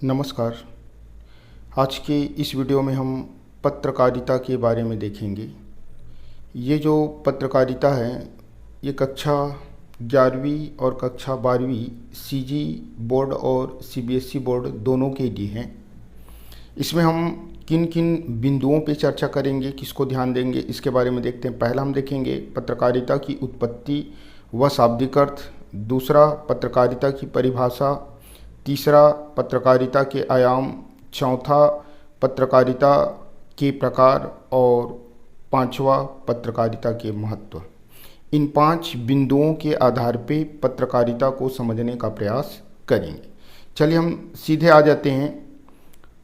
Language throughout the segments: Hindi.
नमस्कार। आज के इस वीडियो में हम पत्रकारिता के बारे में देखेंगे। ये जो पत्रकारिता है ये कक्षा 11वीं और कक्षा 12वीं सीजी बोर्ड और सीबीएसई बोर्ड दोनों के लिए हैं। इसमें हम किन किन बिंदुओं पे चर्चा करेंगे, किसको ध्यान देंगे, इसके बारे में देखते हैं। पहला हम देखेंगे पत्रकारिता की उत्पत्ति व शाब्दिक अर्थ। दूसरा पत्रकारिता की परिभाषा। तीसरा पत्रकारिता के आयाम। चौथा पत्रकारिता के प्रकार और पांचवा पत्रकारिता के महत्व। इन 5 बिंदुओं के आधार पे पत्रकारिता को समझने का प्रयास करेंगे। चलिए हम सीधे आ जाते हैं।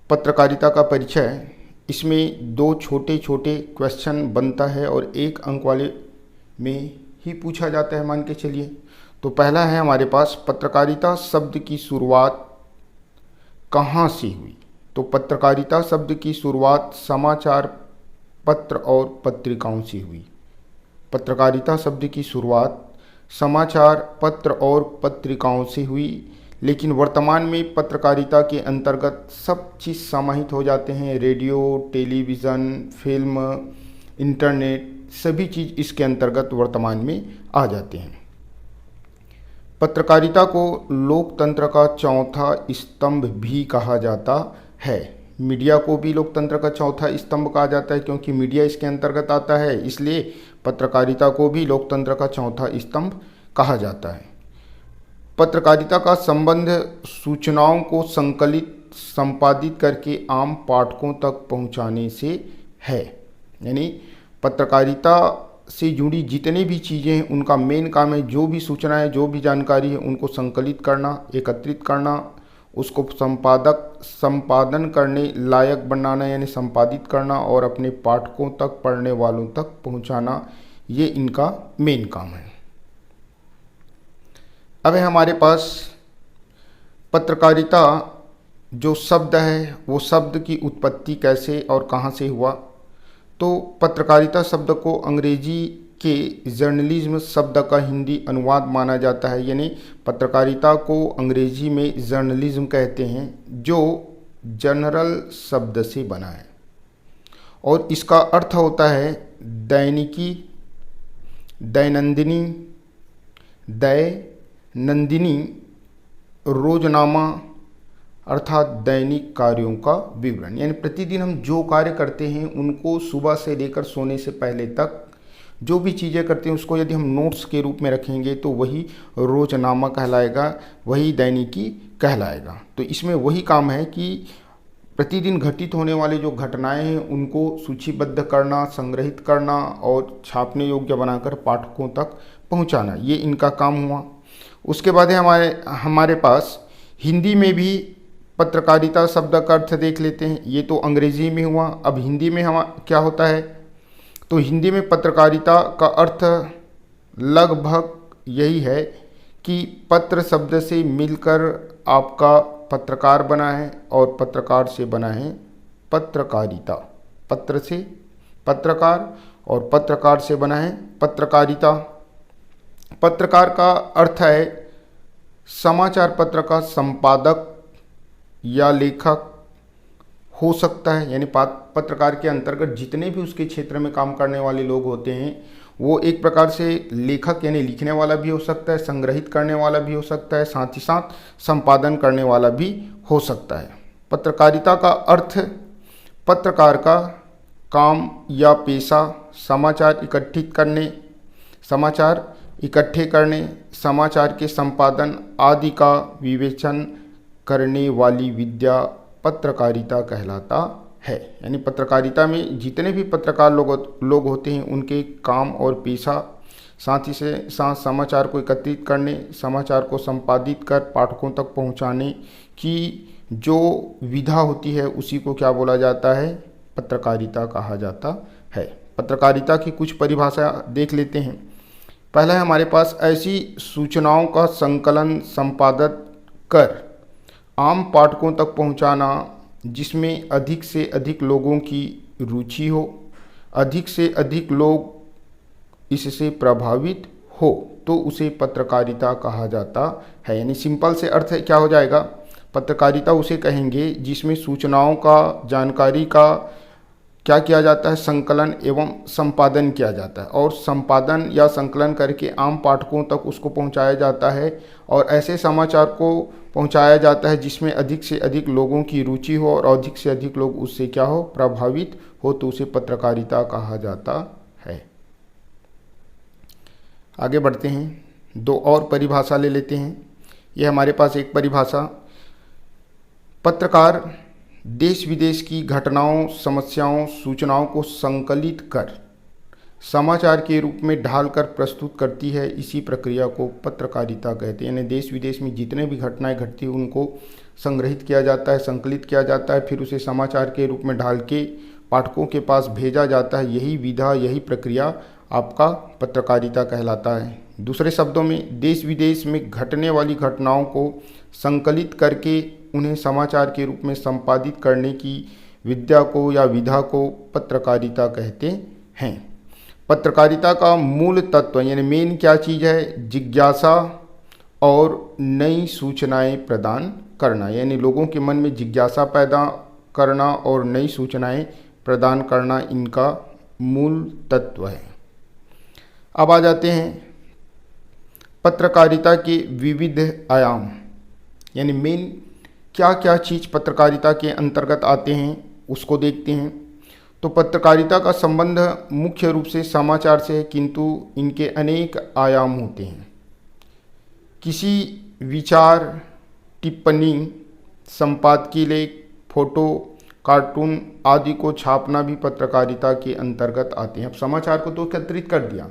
पत्रकारिता का परिचय, इसमें 2 छोटे छोटे क्वेश्चन बनता है और 1 अंक वाले में ही पूछा जाता है, मान के चलिए। तो पहला है हमारे पास, पत्रकारिता शब्द की शुरुआत कहाँ से हुई। तो पत्रकारिता शब्द की शुरुआत समाचार पत्र और पत्रिकाओं से हुई। पत्रकारिता शब्द की शुरुआत समाचार पत्र और पत्रिकाओं से हुई, लेकिन वर्तमान में पत्रकारिता के अंतर्गत सब चीज़ समाहित हो जाते हैं। रेडियो, टेलीविज़न, फिल्म, इंटरनेट, सभी चीज़ इसके अंतर्गत वर्तमान में आ जाते हैं। पत्रकारिता को लोकतंत्र का चौथा स्तंभ भी कहा जाता है। मीडिया को भी लोकतंत्र का चौथा स्तंभ कहा जाता है, क्योंकि मीडिया इसके अंतर्गत आता है, इसलिए पत्रकारिता को भी लोकतंत्र का चौथा स्तंभ कहा जाता है। पत्रकारिता का संबंध सूचनाओं को संकलित, संपादित करके आम पाठकों तक पहुंचाने से है। यानी पत्रकारिता से जुड़ी जितनी भी चीज़ें हैं उनका मेन काम है, जो भी सूचनाएं, जो भी जानकारी है उनको संकलित करना, एकत्रित करना, उसको संपादन करने लायक बनाना, यानी संपादित करना और अपने पाठकों तक, पढ़ने वालों तक पहुंचाना, ये इनका मेन काम है। अब है हमारे पास पत्रकारिता जो शब्द है, वो शब्द की उत्पत्ति कैसे और कहाँ से हुआ। तो पत्रकारिता शब्द को अंग्रेजी के जर्नलिज्म शब्द का हिंदी अनुवाद माना जाता है। यानी पत्रकारिता को अंग्रेजी में जर्नलिज्म कहते हैं, जो जनरल शब्द से बना है और इसका अर्थ होता है दैनिकी, दैनंदिनी, दैनंदिनी, रोजनामा, अर्थात दैनिक कार्यों का विवरण। यानी प्रतिदिन हम जो कार्य करते हैं उनको सुबह से लेकर सोने से पहले तक जो भी चीज़ें करते हैं उसको यदि हम नोट्स के रूप में रखेंगे तो वही रोजनामा कहलाएगा, वही दैनिकी कहलाएगा। तो इसमें वही काम है कि प्रतिदिन घटित होने वाले जो घटनाएं हैं उनको सूचीबद्ध करना, संग्रहित करना और छापने योग्य बनाकर पाठकों तक पहुंचाना, ये इनका काम हुआ। उसके बाद है हमारे पास हिंदी में भी पत्रकारिता शब्द का अर्थ देख लेते हैं। ये तो अंग्रेजी में हुआ, अब हिंदी में हम क्या होता है। तो हिंदी में पत्रकारिता का अर्थ लगभग यही है कि पत्र शब्द से मिलकर आपका पत्रकार बना है और पत्रकार से बना है पत्रकारिता। पत्र से पत्रकार और पत्रकार से बना है पत्रकारिता। पत्रकार का अर्थ है समाचार पत्र का संपादक या लेखक हो सकता है। यानी पत्रकार के अंतर्गत जितने भी उसके क्षेत्र में काम करने वाले लोग होते हैं वो एक प्रकार से लेखक यानी लिखने वाला भी हो सकता है, संग्रहित करने वाला भी हो सकता है, साथ ही साथ संपादन करने वाला भी हो सकता है। पत्रकारिता का अर्थ पत्रकार का काम या पेशा समाचार इकट्ठित करने, समाचार इकट्ठे करने, समाचार के संपादन आदि का विवेचन करने वाली विद्या पत्रकारिता कहलाता है। यानी पत्रकारिता में जितने भी पत्रकार लोग होते हैं उनके काम और पेशा साथ ही से साथ समाचार को एकत्रित करने, समाचार को संपादित कर पाठकों तक पहुंचाने की जो विधा होती है उसी को क्या बोला जाता है, पत्रकारिता कहा जाता है। पत्रकारिता की कुछ परिभाषा देख लेते हैं। पहला है हमारे पास ऐसी सूचनाओं का संकलन, संपादन कर आम पाठकों तक पहुंचाना जिसमें अधिक से अधिक लोगों की रुचि हो, अधिक से अधिक लोग इससे प्रभावित हो, तो उसे पत्रकारिता कहा जाता है। यानी सिंपल से अर्थ क्या हो जाएगा, पत्रकारिता उसे कहेंगे जिसमें सूचनाओं का, जानकारी का क्या किया जाता है, संकलन एवं संपादन किया जाता है और संपादन या संकलन करके आम पाठकों तक उसको पहुंचाया जाता है और ऐसे समाचार को पहुंचाया जाता है जिसमें अधिक से अधिक लोगों की रुचि हो और अधिक से अधिक लोग उससे क्या हो, प्रभावित हो, तो उसे पत्रकारिता कहा जाता है। आगे बढ़ते हैं, दो और परिभाषा ले लेते हैं। यह हमारे पास एक परिभाषा, पत्रकार देश विदेश की घटनाओं, समस्याओं, सूचनाओं को संकलित कर समाचार के रूप में ढालकर प्रस्तुत करती है, इसी प्रक्रिया को पत्रकारिता कहते हैं। यानी देश विदेश में जितने भी घटनाएं घटती हैं उनको संग्रहित किया जाता है, संकलित किया जाता है, फिर उसे समाचार के रूप में ढाल के पाठकों के पास भेजा जाता है। यही विधा, यही प्रक्रिया आपका पत्रकारिता कहलाता है। दूसरे शब्दों में, देश विदेश में घटने वाली घटनाओं को संकलित करके उन्हें समाचार के रूप में संपादित करने की विद्या को या विधा को पत्रकारिता कहते हैं। पत्रकारिता का मूल तत्व यानी मेन क्या चीज़ है, जिज्ञासा और नई सूचनाएं प्रदान करना, यानी लोगों के मन में जिज्ञासा पैदा करना और नई सूचनाएं प्रदान करना इनका मूल तत्व है। अब आ जाते हैं पत्रकारिता के विविध आयाम, यानी मेन क्या क्या चीज़ पत्रकारिता के अंतर्गत आते हैं उसको देखते हैं। तो पत्रकारिता का संबंध मुख्य रूप से समाचार से है, किंतु इनके अनेक आयाम होते हैं। किसी विचार, टिप्पणी, संपादकीय लेख, फोटो, कार्टून आदि को छापना भी पत्रकारिता के अंतर्गत आते हैं। अब समाचार को तो एकत्रित कर दिया,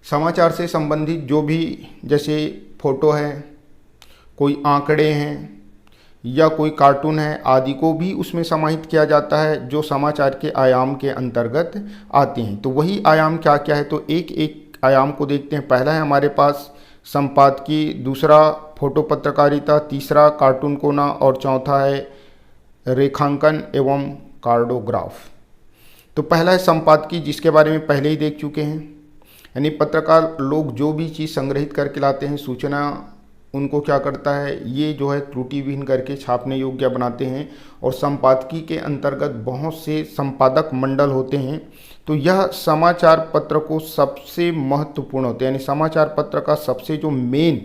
समाचार से संबंधित जो भी, जैसे फोटो है, कोई आंकड़े हैं या कोई कार्टून है आदि को भी उसमें समाहित किया जाता है जो समाचार के आयाम के अंतर्गत आते हैं। तो वही आयाम क्या क्या है, तो एक एक आयाम को देखते हैं। पहला है हमारे पास संपादकीय, दूसरा फोटो पत्रकारिता, तीसरा कार्टून कोना और चौथा है रेखांकन एवं कार्डोग्राफ। तो पहला है संपादकीय, जिसके बारे में पहले ही देख चुके हैं। यानी पत्रकार लोग जो भी चीज़ संग्रहित करके लाते हैं, सूचना उनको क्या करता है, ये जो है त्रुटिविहीन करके छापने योग्य बनाते हैं। और संपादकीय के अंतर्गत बहुत से संपादक मंडल होते हैं। तो यह समाचार पत्र को सबसे महत्वपूर्ण होता है, यानी समाचार पत्र का सबसे जो मेन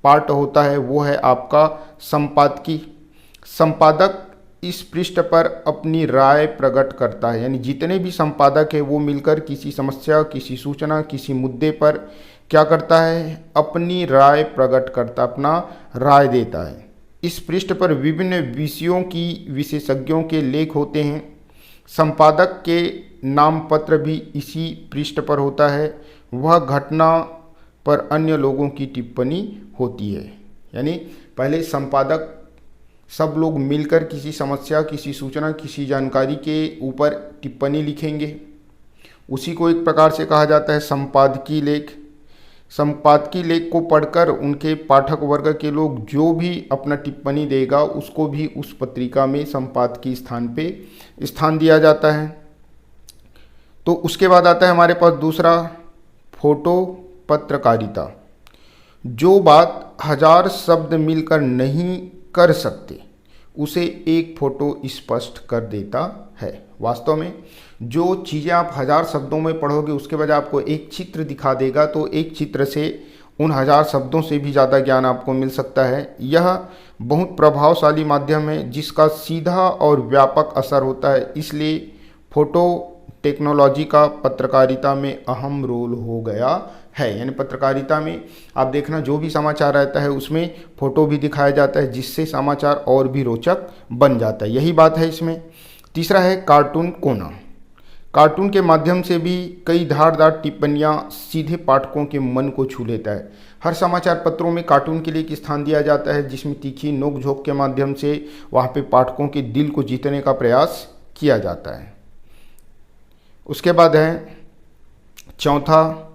पार्ट होता है वो है आपका संपादकीय। संपादक इस पृष्ठ पर अपनी राय प्रकट करता है, यानी जितने भी संपादक है वो मिलकर किसी समस्या, किसी सूचना, किसी मुद्दे पर क्या करता है, अपनी राय प्रकट करता, अपना राय देता है। इस पृष्ठ पर विभिन्न विषयों की विशेषज्ञों के लेख होते हैं। संपादक के नाम पत्र भी इसी पृष्ठ पर होता है। वह घटना पर अन्य लोगों की टिप्पणी होती है, यानी पहले संपादक सब लोग मिलकर किसी समस्या, किसी सूचना, किसी जानकारी के ऊपर टिप्पणी लिखेंगे। उसी को एक प्रकार से कहा जाता है संपादकीय लेख। संपादकीय लेख को पढ़कर उनके पाठक वर्ग के लोग जो भी अपना टिप्पणी देगा उसको भी उस पत्रिका में संपादकीय स्थान पे स्थान दिया जाता है। तो उसके बाद आता है हमारे पास दूसरा फोटो पत्रकारिता। जो बात 1000 शब्द मिलकर नहीं कर सकते उसे एक फोटो स्पष्ट कर देता है। वास्तव में जो चीज़ें आप 1000 शब्दों में पढ़ोगे उसके बजाय आपको एक चित्र दिखा देगा, तो एक चित्र से उन 1000 शब्दों से भी ज़्यादा ज्ञान आपको मिल सकता है। यह बहुत प्रभावशाली माध्यम है जिसका सीधा और व्यापक असर होता है, इसलिए फोटो टेक्नोलॉजी का पत्रकारिता में अहम रोल हो गया है। यानी पत्रकारिता में आप देखना जो भी समाचार रहता है उसमें फोटो भी दिखाया जाता है, जिससे समाचार और भी रोचक बन जाता है। यही बात है इसमें। तीसरा है कार्टून कोना। कार्टून के माध्यम से भी कई धारदार टिप्पणियाँ सीधे पाठकों के मन को छू लेता है। हर समाचार पत्रों में कार्टून के लिए एक स्थान दिया जाता है जिसमें तीखी नोक-झोंक के माध्यम से वहाँ पे पाठकों के दिल को जीतने का प्रयास किया जाता है। उसके बाद है चौथा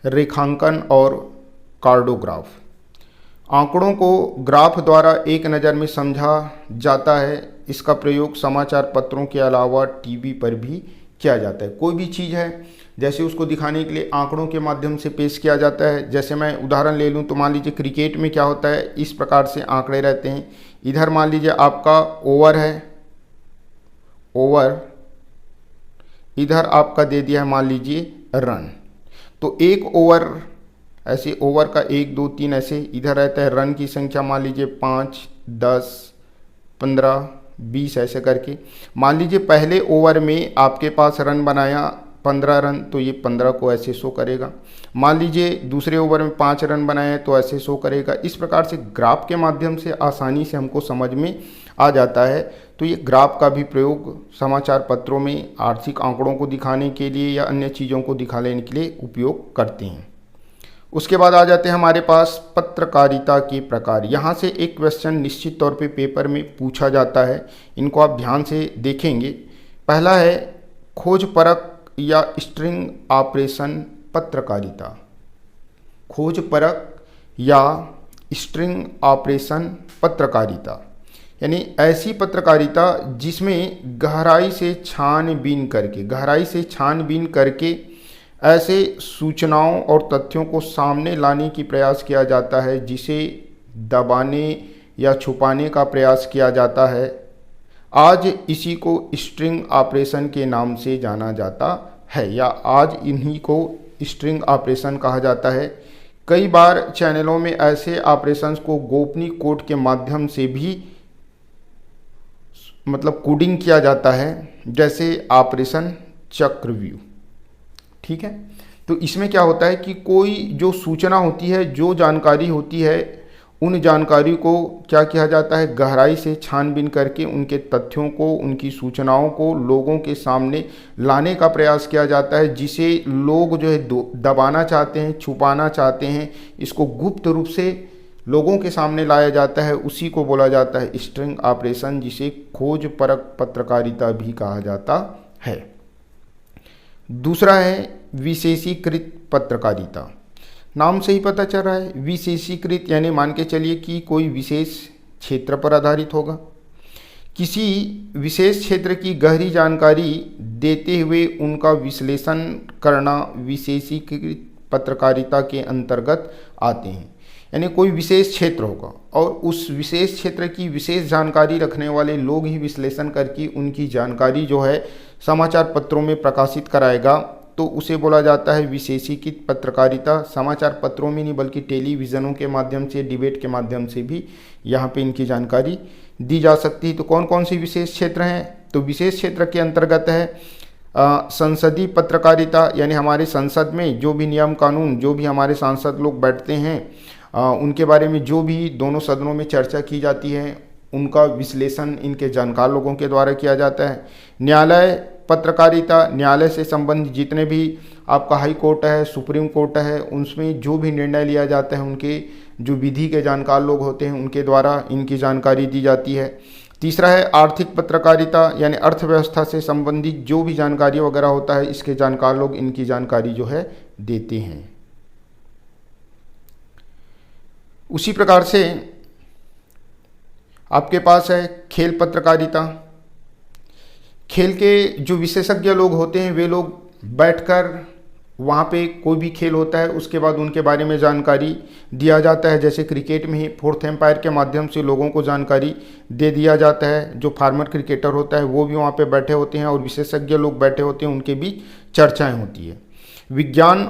रेखांकन और कार्डोग्राफ। आंकड़ों को ग्राफ द्वारा एक नज़र में समझा जाता है। इसका प्रयोग समाचार पत्रों के अलावा टीवी पर भी किया जाता है। कोई भी चीज़ है जैसे उसको दिखाने के लिए आंकड़ों के माध्यम से पेश किया जाता है। जैसे मैं उदाहरण ले लूँ तो मान लीजिए क्रिकेट में क्या होता है, इस प्रकार से आंकड़े रहते हैं। इधर मान लीजिए आपका ओवर है, ओवर, इधर आपका दे दिया है मान लीजिए रन। तो एक ओवर, ऐसे ओवर का 1 2 3 ऐसे इधर रहता है। रन की संख्या मान लीजिए 5 10 15 20 ऐसे करके। मान लीजिए पहले ओवर में आपके पास रन बनाया 15 रन, तो ये 15 को ऐसे शो करेगा। मान लीजिए दूसरे ओवर में 5 रन बनाए तो ऐसे शो करेगा। इस प्रकार से ग्राफ के माध्यम से आसानी से हमको समझ में आ जाता है। तो ये ग्राफ का भी प्रयोग समाचार पत्रों में आर्थिक आंकड़ों को दिखाने के लिए या अन्य चीज़ों को दिखाने के लिए उपयोग करते हैं। उसके बाद आ जाते हैं हमारे पास पत्रकारिता के प्रकार। यहाँ से एक क्वेश्चन निश्चित तौर पे पेपर में पूछा जाता है, इनको आप ध्यान से देखेंगे। पहला है खोज परख या स्ट्रिंग ऑपरेशन पत्रकारिता। खोज परख या स्ट्रिंग ऑपरेशन पत्रकारिता यानी ऐसी पत्रकारिता जिसमें गहराई से छानबीन करके ऐसे सूचनाओं और तथ्यों को सामने लाने की प्रयास किया जाता है जिसे दबाने या छुपाने का प्रयास किया जाता है। आज इसी को स्ट्रिंग ऑपरेशन के नाम से जाना जाता है, या आज इन्हीं को स्ट्रिंग ऑपरेशन कहा जाता है। कई बार चैनलों में ऐसे ऑपरेशंस को गोपनीय कोड के माध्यम से भी मतलब कोडिंग किया जाता है, जैसे ऑपरेशन चक्रव्यूह। ठीक है, तो इसमें क्या होता है कि कोई जो सूचना होती है, जो जानकारी होती है, उन जानकारी को क्या किया जाता है, गहराई से छानबीन करके उनके तथ्यों को, उनकी सूचनाओं को लोगों के सामने लाने का प्रयास किया जाता है, जिसे लोग जो है दबाना चाहते हैं, छुपाना चाहते हैं, इसको गुप्त रूप से लोगों के सामने लाया जाता है। उसी को बोला जाता है स्ट्रिंग ऑपरेशन, जिसे खोज परख पत्रकारिता भी कहा जाता है। दूसरा है विशेषीकृत पत्रकारिता। नाम से ही पता चल रहा है विशेषीकृत, यानी मान के चलिए कि कोई विशेष क्षेत्र पर आधारित होगा। किसी विशेष क्षेत्र की गहरी जानकारी देते हुए उनका विश्लेषण करना विशेषीकृत पत्रकारिता के अंतर्गत आते हैं। यानी कोई विशेष क्षेत्र होगा और उस विशेष क्षेत्र की विशेष जानकारी रखने वाले लोग ही विश्लेषण करके उनकी जानकारी जो है समाचार पत्रों में प्रकाशित कराएगा, तो उसे बोला जाता है विशेषीकृत पत्रकारिता। समाचार पत्रों में नहीं बल्कि टेलीविज़नों के माध्यम से, डिबेट के माध्यम से भी यहाँ पे इनकी जानकारी दी जा सकती है। तो कौन कौन सी विशेष क्षेत्र हैं, तो विशेष क्षेत्र के अंतर्गत है संसदीय पत्रकारिता, यानी हमारे संसद में जो भी नियम कानून, जो भी हमारे सांसद लोग बैठते हैं उनके बारे में जो भी दोनों सदनों में चर्चा की जाती है, उनका विश्लेषण इनके जानकार लोगों के द्वारा किया जाता है। न्यायालय पत्रकारिता, न्यायालय से संबंधित जितने भी आपका हाई कोर्ट है, सुप्रीम कोर्ट है, उसमें जो भी निर्णय लिया जाता है उनके जो विधि के जानकार लोग होते हैं उनके द्वारा इनकी जानकारी दी जाती है। तीसरा है आर्थिक पत्रकारिता, यानी अर्थव्यवस्था से संबंधित जो भी जानकारी वगैरह होता है, इसके जानकार लोग इनकी जानकारी जो है देते हैं। उसी प्रकार से आपके पास है खेल पत्रकारिता। खेल के जो विशेषज्ञ लोग होते हैं वे लोग बैठकर वहाँ पे कोई भी खेल होता है उसके बाद उनके बारे में जानकारी दिया जाता है। जैसे क्रिकेट में ही फोर्थ एम्पायर के माध्यम से लोगों को जानकारी दे दिया जाता है। जो फार्मर क्रिकेटर होता है वो भी वहाँ पे बैठे होते हैं और विशेषज्ञ लोग बैठे होते हैं, उनके बीच चर्चाएँ होती है। विज्ञान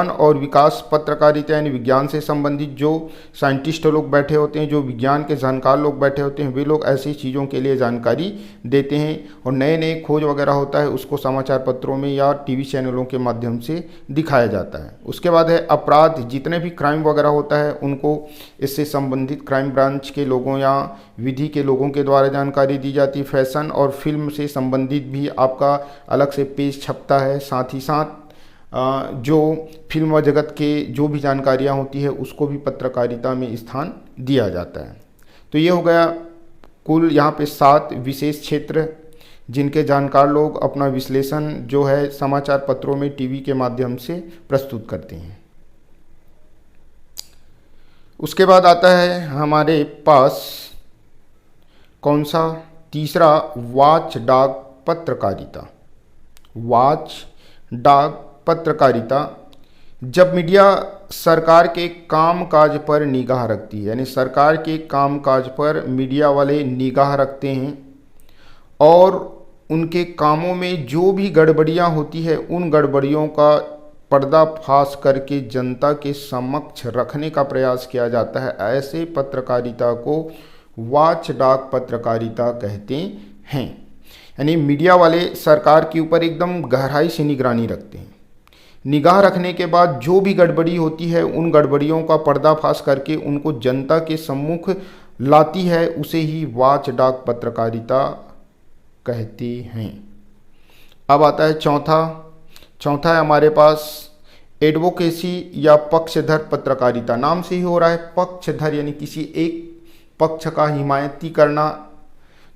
और विकास पत्रकारिता, यानी विज्ञान से संबंधित जो साइंटिस्ट लोग बैठे होते हैं, जो विज्ञान के जानकार लोग बैठे होते हैं, वे लोग ऐसी चीज़ों के लिए जानकारी देते हैं और नए नए खोज वगैरह होता है उसको समाचार पत्रों में या टीवी चैनलों के माध्यम से दिखाया जाता है। उसके बाद है अपराध, जितने भी क्राइम वगैरह होता है उनको इससे संबंधित क्राइम ब्रांच के लोगों या विधि के लोगों के द्वारा जानकारी दी जाती है। फैशन और फिल्म से संबंधित भी आपका अलग से पेज छपता है। साथ ही साथ जो फिल्म जगत के जो भी जानकारियाँ होती है उसको भी पत्रकारिता में स्थान दिया जाता है। तो ये हो गया कुल यहाँ पे 7 विशेष क्षेत्र जिनके जानकार लोग अपना विश्लेषण जो है समाचार पत्रों में टीवी के माध्यम से प्रस्तुत करते हैं। उसके बाद आता है हमारे पास कौन सा, तीसरा वॉच डॉग पत्रकारिता। वाच डाक पत्रकारिता। जब मीडिया सरकार के कामकाज पर निगाह रखती है, यानी सरकार के कामकाज पर मीडिया वाले निगाह रखते हैं और उनके कामों में जो भी गड़बड़ियां होती है उन गड़बड़ियों का पर्दाफाश करके जनता के समक्ष रखने का प्रयास किया जाता है, ऐसे पत्रकारिता को वाच डाक पत्रकारिता कहते हैं। यानी मीडिया वाले सरकार के ऊपर एकदम गहराई से निगरानी रखते हैं। निगाह रखने के बाद जो भी गड़बड़ी होती है उन गड़बड़ियों का पर्दाफाश करके उनको जनता के सम्मुख लाती है, उसे ही वाच डाक पत्रकारिता कहते हैं। अब आता है चौथा है हमारे पास एडवोकेसी या पक्षधर पत्रकारिता। नाम से ही हो रहा है पक्षधर, यानी किसी एक पक्ष का हिमायती करना।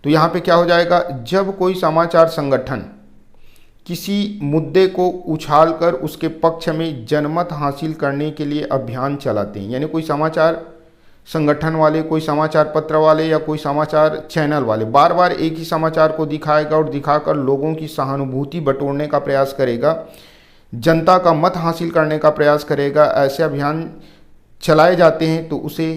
तो यहाँ पे क्या हो जाएगा, जब कोई समाचार संगठन किसी मुद्दे को उछालकर उसके पक्ष में जनमत हासिल करने के लिए अभियान चलाते हैं, यानी कोई समाचार संगठन वाले, कोई समाचार पत्र वाले या कोई समाचार चैनल वाले बार बार एक ही समाचार को दिखाएगा और दिखाकर लोगों की सहानुभूति बटोरने का प्रयास करेगा, जनता का मत हासिल करने का प्रयास करेगा, ऐसे अभियान चलाए जाते हैं तो उसे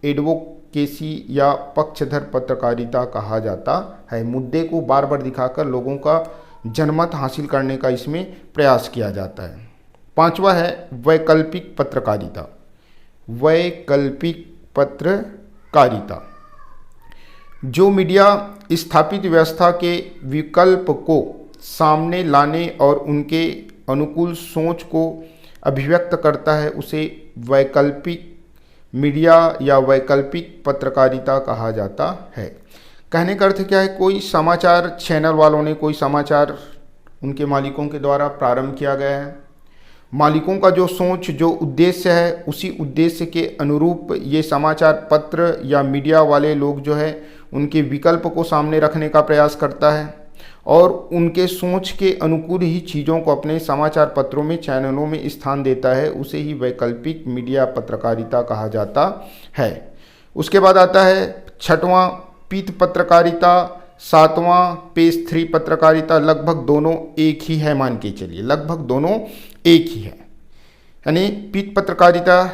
एडवोकेसी या पक्षधर पत्रकारिता कहा जाता है। मुद्दे को बार बार दिखाकर लोगों का जनमत हासिल करने का इसमें प्रयास किया जाता है। पांचवा है वैकल्पिक पत्रकारिता। वैकल्पिक पत्रकारिता जो मीडिया स्थापित व्यवस्था के विकल्प को सामने लाने और उनके अनुकूल सोच को अभिव्यक्त करता है, उसे वैकल्पिक मीडिया या वैकल्पिक पत्रकारिता कहा जाता है। कहने का अर्थ क्या है, कोई समाचार चैनल वालों ने कोई समाचार उनके मालिकों के द्वारा प्रारंभ किया गया है, मालिकों का जो सोच जो उद्देश्य है उसी उद्देश्य के अनुरूप ये समाचार पत्र या मीडिया वाले लोग जो है उनके विकल्प को सामने रखने का प्रयास करता है और उनके सोच के अनुकूल ही चीज़ों को अपने समाचार पत्रों में चैनलों में स्थान देता है, उसे ही वैकल्पिक मीडिया पत्रकारिता कहा जाता है। उसके बाद आता है छठवां पीत पत्रकारिता, सातवां पेज 3 पत्रकारिता। लगभग दोनों एक ही है, मान के चलिए लगभग दोनों एक ही है। यानी पीत पत्रकारिता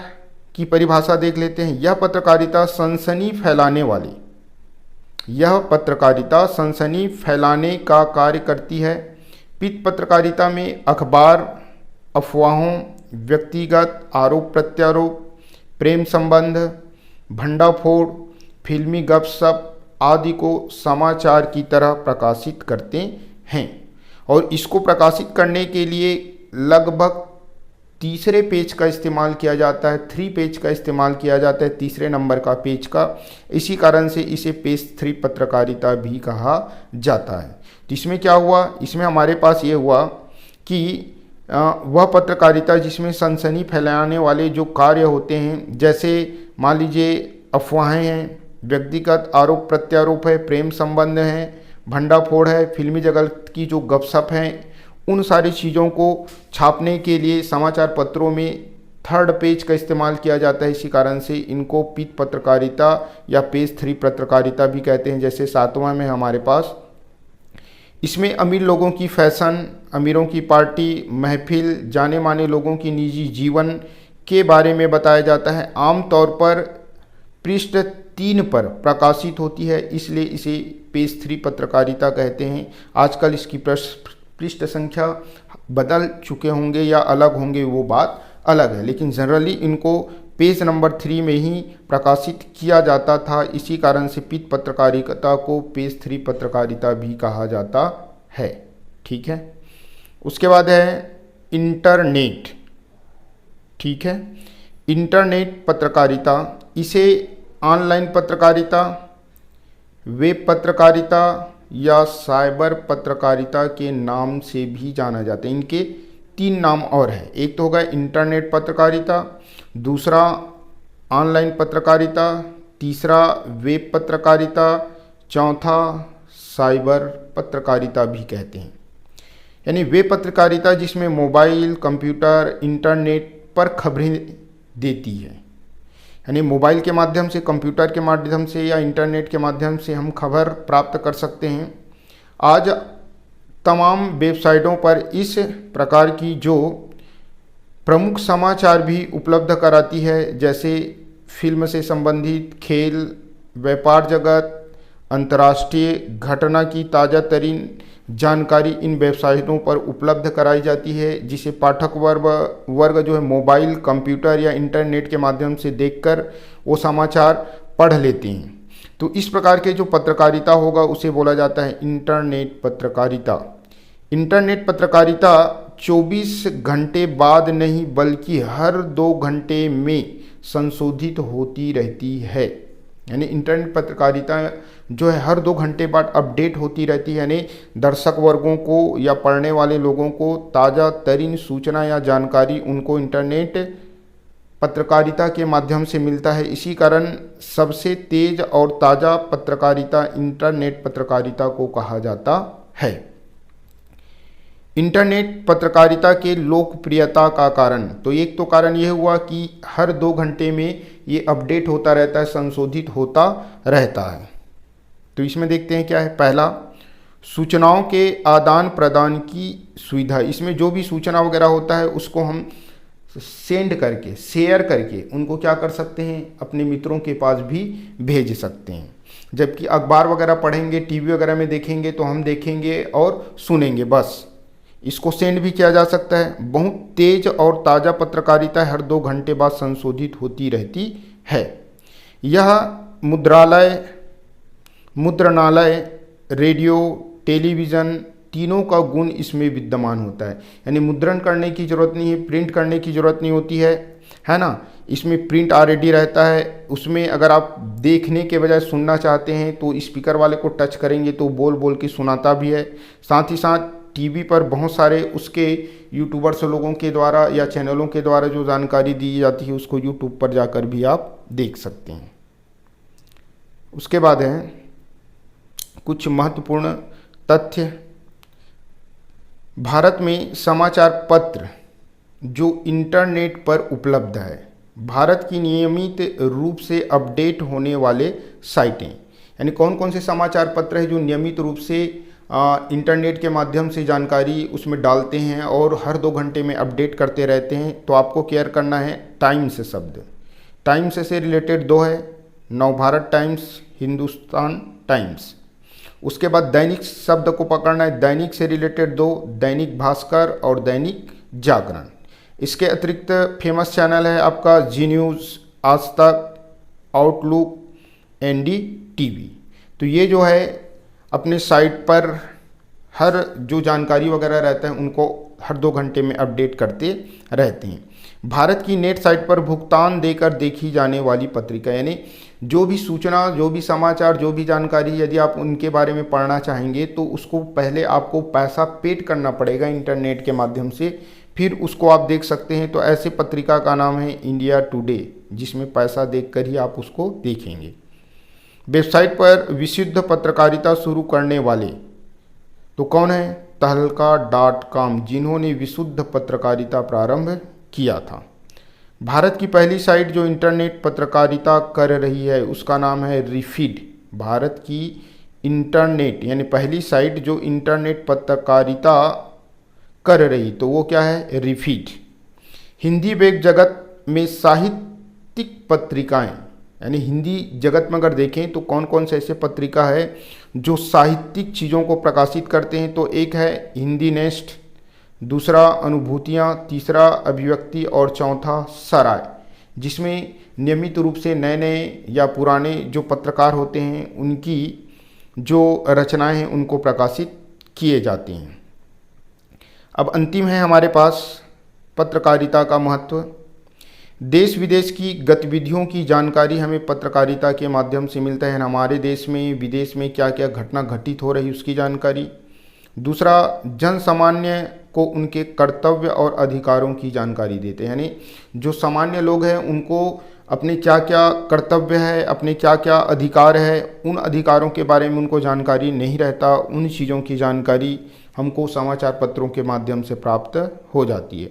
की परिभाषा देख लेते हैं। यह पत्रकारिता सनसनी फैलाने का कार्य करती है। पीत पत्रकारिता में अखबार अफवाहों, व्यक्तिगत आरोप प्रत्यारोप, प्रेम संबंध, भंडाफोड़, फिल्मी गपशप आदि को समाचार की तरह प्रकाशित करते हैं और इसको प्रकाशित करने के लिए लगभग तीसरे पेज का इस्तेमाल किया जाता है, 3 पेज का इस्तेमाल किया जाता है, तीसरे नंबर का पेज का। इसी कारण से इसे पेज 3 पत्रकारिता भी कहा जाता है। तो इसमें क्या हुआ, इसमें हमारे पास ये हुआ कि वह पत्रकारिता जिसमें सनसनी फैलाने वाले जो कार्य होते हैं, जैसे मान लीजिए अफवाहें हैं, व्यक्तिगत आरोप प्रत्यारोप है, प्रेम संबंध है, भंडाफोड़ है, फिल्मी जगत की जो गपशप हैं, उन सारी चीज़ों को छापने के लिए समाचार पत्रों में 3rd पेज का इस्तेमाल किया जाता है। इसी कारण से इनको पीत पत्रकारिता या पेज 3 पत्रकारिता भी कहते हैं। जैसे 7वां में हमारे पास, इसमें अमीर लोगों की फैशन, अमीरों की पार्टी, महफिल, जाने माने लोगों की निजी जीवन के बारे में बताया जाता है। आमतौर पर पृष्ठ 3 पर प्रकाशित होती है, इसलिए इसे पेज 3 पत्रकारिता कहते हैं। आजकल इसकी पृष्ठ संख्या बदल चुके होंगे या अलग होंगे, वो बात अलग है, लेकिन जनरली इनको पेज नंबर 3 में ही प्रकाशित किया जाता था। इसी कारण से पीत पत्रकारिता को पेज 3 पत्रकारिता भी कहा जाता है। ठीक है। उसके बाद है इंटरनेट। ठीक है, इंटरनेट पत्रकारिता, इसे ऑनलाइन पत्रकारिता, वेब पत्रकारिता या साइबर पत्रकारिता के नाम से भी जाना जाता है। इनके 3 नाम और हैं। एक तो होगा इंटरनेट पत्रकारिता, दूसरा ऑनलाइन पत्रकारिता, तीसरा वेब पत्रकारिता, चौथा साइबर पत्रकारिता भी कहते हैं। यानी वेब पत्रकारिता जिसमें मोबाइल, कंप्यूटर, इंटरनेट पर खबरें देती है, यानी मोबाइल के माध्यम से, कंप्यूटर के माध्यम से या इंटरनेट के माध्यम से हम खबर प्राप्त कर सकते हैं। आज तमाम वेबसाइटों पर इस प्रकार की जो प्रमुख समाचार भी उपलब्ध कराती है, जैसे फिल्म से संबंधित, खेल, व्यापार जगत, अंतर्राष्ट्रीय घटना की ताज़ा तरीन जानकारी इन वेबसाइटों पर उपलब्ध कराई जाती है, जिसे पाठक वर्ग जो है मोबाइल, कंप्यूटर या इंटरनेट के माध्यम से देखकर वो समाचार पढ़ लेते हैं। तो इस प्रकार के जो पत्रकारिता होगा उसे बोला जाता है इंटरनेट पत्रकारिता। इंटरनेट पत्रकारिता 24 घंटे बाद नहीं बल्कि हर 2 घंटे में संशोधित होती रहती है। यानी इंटरनेट पत्रकारिता जो है हर 2 घंटे बाद अपडेट होती रहती है, यानी दर्शक वर्गों को या पढ़ने वाले लोगों को ताज़ा तरीन सूचना या जानकारी उनको इंटरनेट पत्रकारिता के माध्यम से मिलता है। इसी कारण सबसे तेज और ताज़ा पत्रकारिता इंटरनेट पत्रकारिता को कहा जाता है। इंटरनेट पत्रकारिता के लोकप्रियता का कारण, तो एक तो कारण यह हुआ कि हर 2 घंटे में ये अपडेट होता रहता है, संशोधित होता रहता है। तो इसमें देखते हैं क्या है। पहला, सूचनाओं के आदान प्रदान की सुविधा। इसमें जो भी सूचना वगैरह होता है उसको हम सेंड करके, शेयर करके उनको क्या कर सकते हैं, अपने मित्रों के पास भी भेज सकते हैं। जबकि अखबार वगैरह पढ़ेंगे, टीवी वगैरह में देखेंगे तो हम देखेंगे और सुनेंगे बस, इसको सेंड भी किया जा सकता है। बहुत तेज और ताज़ा पत्रकारिता हर 2 घंटे बाद संशोधित होती रहती है। यह मुद्रणालय, रेडियो, टेलीविज़न तीनों का गुण इसमें विद्यमान होता है। यानी मुद्रण करने की ज़रूरत नहीं है, प्रिंट करने की ज़रूरत नहीं होती है ना। इसमें प्रिंट ऑलरेडी रहता है। उसमें अगर आप देखने के बजाय सुनना चाहते हैं तो स्पीकर वाले को टच करेंगे तो बोल बोल के सुनाता भी है। साथ ही साथ टीवी पर बहुत सारे उसके यूट्यूबर्स लोगों के द्वारा या चैनलों के द्वारा जो जानकारी दी जाती है उसको यूट्यूब पर जाकर भी आप देख सकते हैं। उसके बाद है कुछ महत्वपूर्ण तथ्य। भारत में समाचार पत्र जो इंटरनेट पर उपलब्ध है, भारत की नियमित रूप से अपडेट होने वाले साइटें। यानी कौन कौन से समाचार पत्र हैं जो नियमित रूप से इंटरनेट के माध्यम से जानकारी उसमें डालते हैं और हर 2 घंटे में अपडेट करते रहते हैं। तो आपको केयर करना है टाइम्स शब्द। टाइम्स से रिलेटेड 2 है, नवभारत टाइम्स, हिंदुस्तान टाइम्स। उसके बाद दैनिक शब्द को पकड़ना है। दैनिक से रिलेटेड 2, दैनिक भास्कर और दैनिक जागरण। इसके अतिरिक्त फेमस चैनल है आपका जी न्यूज़, आज तक, आउटलुक, NDTV। तो ये जो है अपने साइट पर हर जो जानकारी वगैरह रहता है उनको हर 2 घंटे में अपडेट करते रहते हैं। भारत की नेट साइट पर भुगतान देकर देखी जाने वाली पत्रिका। यानी जो भी सूचना, जो भी समाचार, जो भी जानकारी यदि आप उनके बारे में पढ़ना चाहेंगे तो उसको पहले आपको पैसा पेड करना पड़ेगा इंटरनेट के माध्यम से, फिर उसको आप देख सकते हैं। तो ऐसे पत्रिका का नाम है इंडिया टुडे, जिसमें पैसा देकर ही आप उसको देखेंगे। वेबसाइट पर विशुद्ध पत्रकारिता शुरू करने वाले तो कौन है, तहलका.com, जिन्होंने विशुद्ध पत्रकारिता प्रारंभ किया था। भारत की पहली साइट जो इंटरनेट पत्रकारिता कर रही है उसका नाम है रिफिड। भारत की इंटरनेट यानी पहली साइट जो इंटरनेट पत्रकारिता कर रही तो वो क्या है, रिफिड। हिंदी वेब जगत में साहित्यिक पत्रिकाएं, यानी हिंदी जगत में अगर देखें तो कौन कौन से ऐसे पत्रिका है जो साहित्यिक चीज़ों को प्रकाशित करते हैं। तो एक है हिंदी नेस्ट, दूसरा अनुभूतियाँ, तीसरा अभिव्यक्ति और चौथा सराय, जिसमें नियमित रूप से नए नए या पुराने जो पत्रकार होते हैं उनकी जो रचनाएं हैं उनको प्रकाशित किए जाते हैं। अब अंतिम है हमारे पास पत्रकारिता का महत्व। देश विदेश की गतिविधियों की जानकारी हमें पत्रकारिता के माध्यम से मिलता है। हमारे देश में, विदेश में क्या क्या घटना घटित हो रही उसकी जानकारी। दूसरा, जन सामान्य को उनके कर्तव्य और अधिकारों की जानकारी देते हैं। यानी जो सामान्य लोग हैं उनको अपने क्या क्या कर्तव्य है, अपने क्या क्या अधिकार है, उन अधिकारों के बारे में उनको जानकारी नहीं रहता। उन चीज़ों की जानकारी हमको समाचार पत्रों के माध्यम से प्राप्त हो जाती है।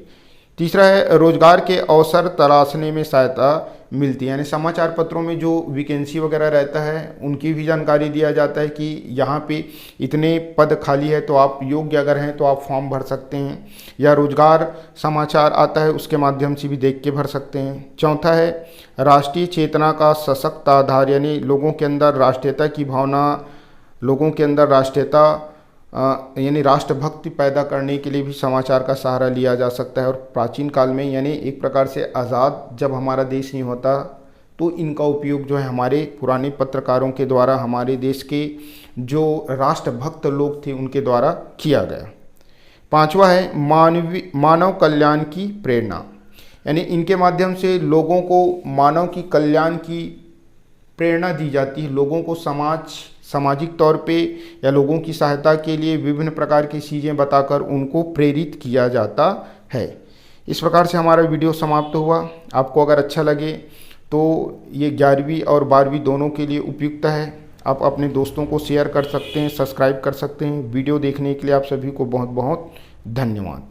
तीसरा है रोजगार के अवसर तलाशने में सहायता मिलती है, यानी समाचार पत्रों में जो वैकेंसी वगैरह रहता है उनकी भी जानकारी दिया जाता है कि यहाँ पे इतने पद खाली है, तो आप योग्य अगर हैं तो आप फॉर्म भर सकते हैं, या रोजगार समाचार आता है उसके माध्यम से भी देख के भर सकते हैं। चौथा है राष्ट्रीय चेतना का सशक्त आधार, यानी लोगों के अंदर राष्ट्रीयता की भावना, लोगों के अंदर राष्ट्रीयता यानी राष्ट्रभक्ति पैदा करने के लिए भी समाचार का सहारा लिया जा सकता है। और प्राचीन काल में यानी एक प्रकार से आज़ाद जब हमारा देश नहीं होता तो इनका उपयोग जो है हमारे पुराने पत्रकारों के द्वारा हमारे देश के जो राष्ट्रभक्त लोग थे उनके द्वारा किया गया। पांचवा है मानव कल्याण की प्रेरणा, यानी इनके माध्यम से लोगों को मानव की कल्याण की प्रेरणा दी जाती है, लोगों को सामाजिक तौर पे या लोगों की सहायता के लिए विभिन्न प्रकार की चीज़ें बताकर उनको प्रेरित किया जाता है। इस प्रकार से हमारा वीडियो समाप्त हुआ। आपको अगर अच्छा लगे तो ये 11वीं और 12वीं दोनों के लिए उपयुक्त है। आप अपने दोस्तों को शेयर कर सकते हैं, सब्सक्राइब कर सकते हैं। वीडियो देखने के लिए आप सभी को बहुत बहुत धन्यवाद।